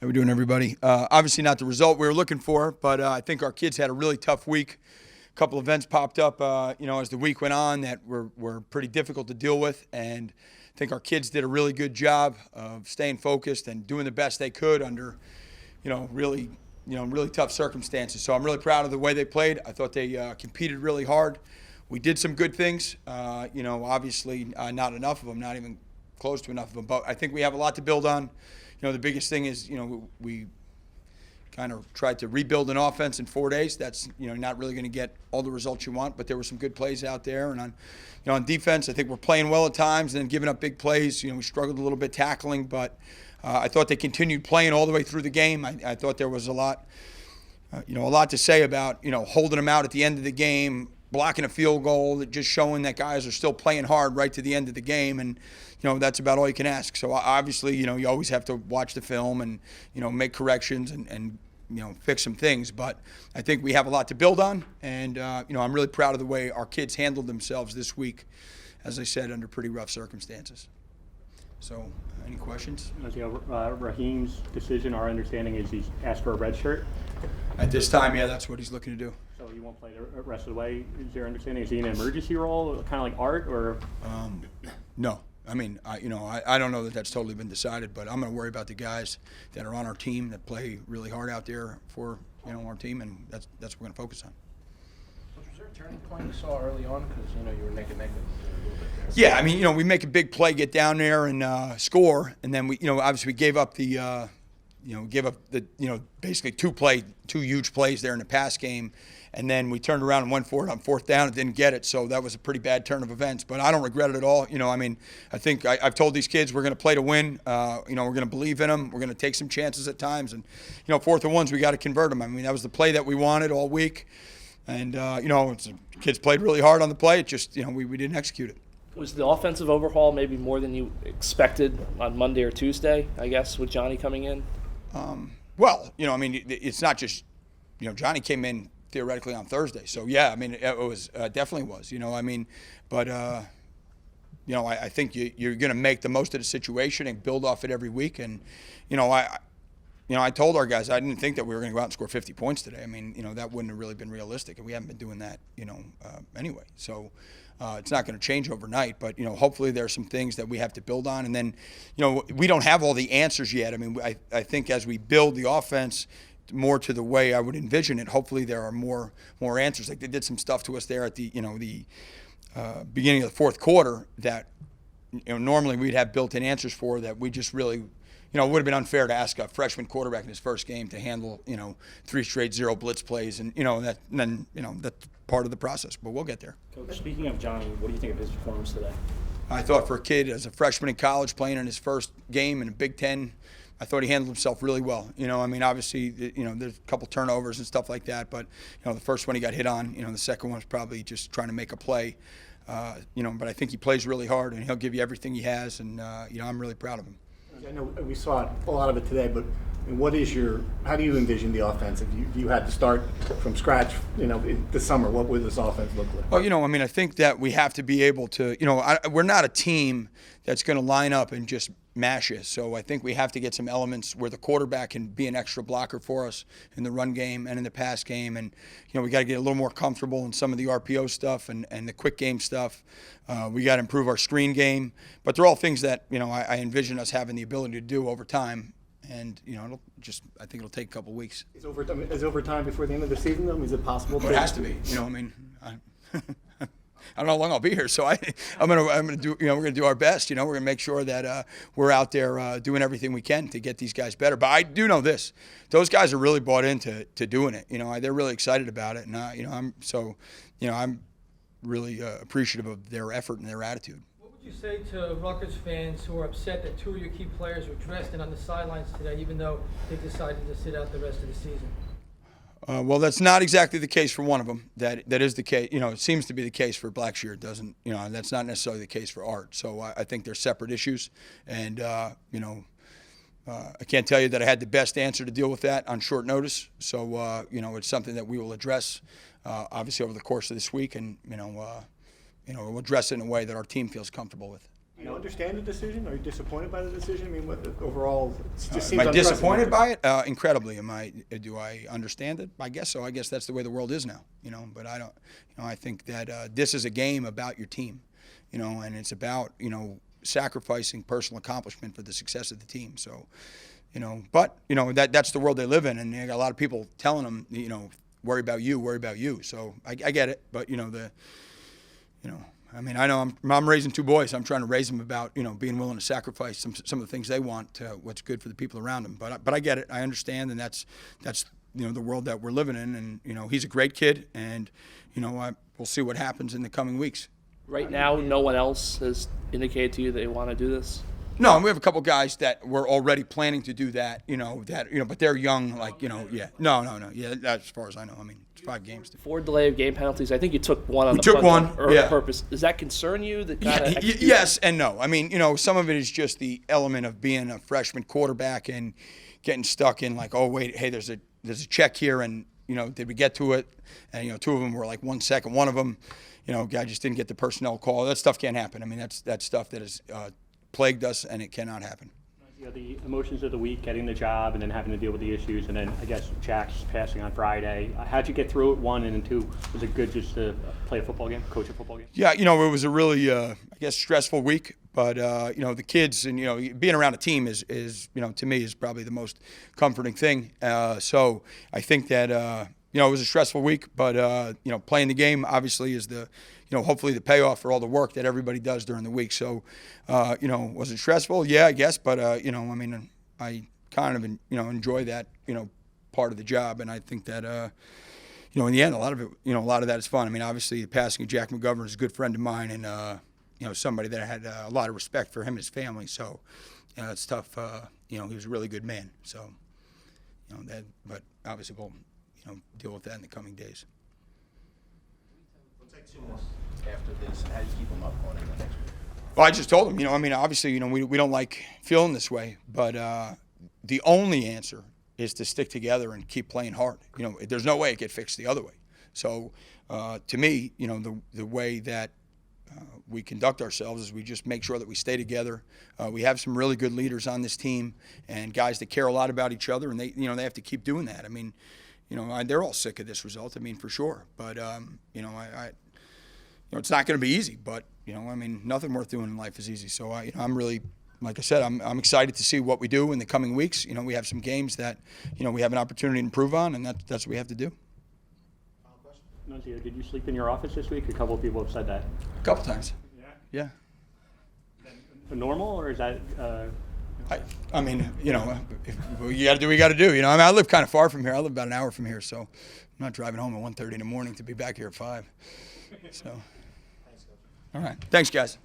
How we doing, everybody? Obviously not the result we were looking for, but I think our kids had a really tough week. A couple events popped up, as the week went on that were pretty difficult to deal with, and I think our kids did a really good job of staying focused and doing the best they could under, really tough circumstances. So I'm really proud of the way they played. I thought they competed really hard. We did some good things. Obviously not enough of them, not even close to enough of them, but I think we have a lot to build on. The biggest thing is, we kind of tried to rebuild an offense in 4 days. That's, not really going to get all the results you want, but there were some good plays out there. And on defense, I think we're playing well at times and then giving up big plays. We struggled a little bit tackling, but I thought they continued playing all the way through the game. I thought there was a lot to say about, holding them out at the end of the game, blocking a field goal, just showing that guys are still playing hard right to the end of the game. And, that's about all you can ask. So obviously, you always have to watch the film and, make corrections and fix some things. But I think we have a lot to build on. And, I'm really proud of the way our kids handled themselves this week, as I said, under pretty rough circumstances. So any questions? Raheem's decision, our understanding is he's asked for a red shirt. At this time, yeah, that's what he's looking to do. So he won't play the rest of the way. Is your understanding? Is he in an emergency role, kind of like Art, or? No. I mean, I don't know that that's totally been decided, but I'm going to worry about the guys that are on our team that play really hard out there for, our team, and that's what we're going to focus on. Was there a turning point you saw early on? Because, you were neck and neck a little bit there. Yeah, I mean, we make a big play, get down there and score, and then we, obviously we gave up the, basically two huge plays there in the pass game. And then we turned around and went for it on fourth down and didn't get it. So that was a pretty bad turn of events. But I don't regret it at all. I think I've told these kids we're going to play to win. We're going to believe in them. We're going to take some chances at times. And, 4th and 1s, we got to convert them. I mean, that was the play that we wanted all week. And, kids played really hard on the play. It just, we didn't execute it. Was the offensive overhaul maybe more than you expected on Monday or Tuesday, I guess, with Johnny coming in? It's not just, Johnny came in theoretically on Thursday. So, yeah, I mean, it was definitely was, but, I think you're going to make the most of the situation and build off it every week. And, I told our guys I didn't think that we were going to go out and score 50 points today. I mean, that wouldn't have really been realistic, and we haven't been doing that, anyway. So it's not going to change overnight, but, hopefully there are some things that we have to build on. And then, we don't have all the answers yet. I mean, I think as we build the offense more to the way I would envision it, hopefully there are more answers. Like they did some stuff to us there at the beginning of the fourth quarter that normally we'd have built-in answers for that we just really it would have been unfair to ask a freshman quarterback in his first game to handle 3 straight 0 blitz plays, and that's part of the process. But we'll get there. Coach, speaking of Johnny, what do you think of his performance today? I thought for a kid as a freshman in college playing in his first game in a Big Ten, I thought he handled himself really well. Obviously, there's a couple turnovers and stuff like that, but, the first one he got hit on, the second one was probably just trying to make a play. But I think he plays really hard, and he'll give you everything he has, and, I'm really proud of him. I know we saw a lot of it today, but how do you envision the offense? If you had to start from scratch, this summer, what would this offense look like? Well, I think that we have to be able to, we're not a team that's going to line up and just mash us. So I think we have to get some elements where the quarterback can be an extra blocker for us in the run game and in the pass game. And, we got to get a little more comfortable in some of the RPO stuff and the quick game stuff. We got to improve our screen game. But they're all things that, I envision us having the ability to do over time. And, I think it'll take a couple weeks. Is overtime before the end of the season, though? Is it possible? It has to be. I don't know how long I'll be here, so I'm gonna do. We're gonna do our best. We're gonna make sure that we're out there doing everything we can to get these guys better. But I do know this: those guys are really bought into doing it. They're really excited about it, and I'm really appreciative of their effort and their attitude. What would you say to Rutgers fans who are upset that 2 of your key players were dressed and on the sidelines today, even though they decided to sit out the rest of the season? Well, that's not exactly the case for one of them. That is the case. It seems to be the case for Blackshear. It doesn't. That's not necessarily the case for Art. So I think they're separate issues, and I can't tell you that I had the best answer to deal with that on short notice. So it's something that we will address, obviously over the course of this week, and we'll address it in a way that our team feels comfortable with. Do you understand the decision? Are you disappointed by the decision? I mean, what overall, it just seems Am I disappointed unprecedented. by it? Incredibly. Do I understand it? I guess so. I guess that's the way the world is now. But I don't. I think that this is a game about your team. And it's about sacrificing personal accomplishment for the success of the team. So, but that's the world they live in, and you got a lot of people telling them, worry about you, worry about you. So I get it, but I know I'm raising 2 boys. I'm trying to raise them about being willing to sacrifice some of the things they want to what's good for the people around them. But I get it. I understand, and that's the world that we're living in. And he's a great kid, and we'll see what happens in the coming weeks. Right now, no one else has indicated to you they want to do this. No, we have a couple guys that were already planning to do that. But they're young, yeah. No. Yeah, that's as far as I know. I mean, it's 5 games. 4 delay of game penalties. I think you took one on We the took front one, on yeah. purpose. Does that concern you? That kind of Yes and no. I mean, some of it is just the element of being a freshman quarterback and getting stuck in like, oh wait, hey, there's a check here, and did we get to it? And 2 of them were like 1 second. One of them, guy just didn't get the personnel call. That stuff can't happen. I mean, that's stuff that has plagued us, and it cannot happen. The emotions of the week, getting the job, and then having to deal with the issues, and then I guess Jack's passing on Friday. How'd you get through it? 1, and then 2, was it good just to play a football game, coach a football game? Yeah, it was a really, I guess, stressful week. But the kids and being around a team is to me is probably the most comforting thing. So I think that it was a stressful week, but playing the game obviously is the hopefully the payoff for all the work that everybody does during the week. So was it stressful? Yeah, I guess, but I kind of enjoy that part of the job, and I think that in the end a lot of it a lot of that is fun. I mean, obviously the passing of Jack McGovern is a good friend of mine, and somebody that I had a lot of respect for him and his family. So it's tough. He was a really good man. So but obviously we'll deal with that in the coming days. What's like 2 months after this, and how do you keep them up on it the next week? Well, I just told him, obviously, we don't like feeling this way, but the only answer is to stick together and keep playing hard. There's no way it get fixed the other way. So to me, the way that we conduct ourselves is we just make sure that we stay together. We have some really good leaders on this team and guys that care a lot about each other, and they have to keep doing that. I mean, they're all sick of this result. I mean, for sure. But it's not going to be easy. But nothing worth doing in life is easy. So I'm really, like I said, I'm excited to see what we do in the coming weeks. We have some games that we have an opportunity to improve on, and that's what we have to do. Nunzio, did you sleep in your office this week? A couple of people have said that. A couple times. Yeah. Normal, or is that? I mean, you got to do what you got to do. I live kind of far from here. I live about an hour from here, so I'm not driving home at 1:30 in the morning to be back here at 5. So, all right. Thanks, guys.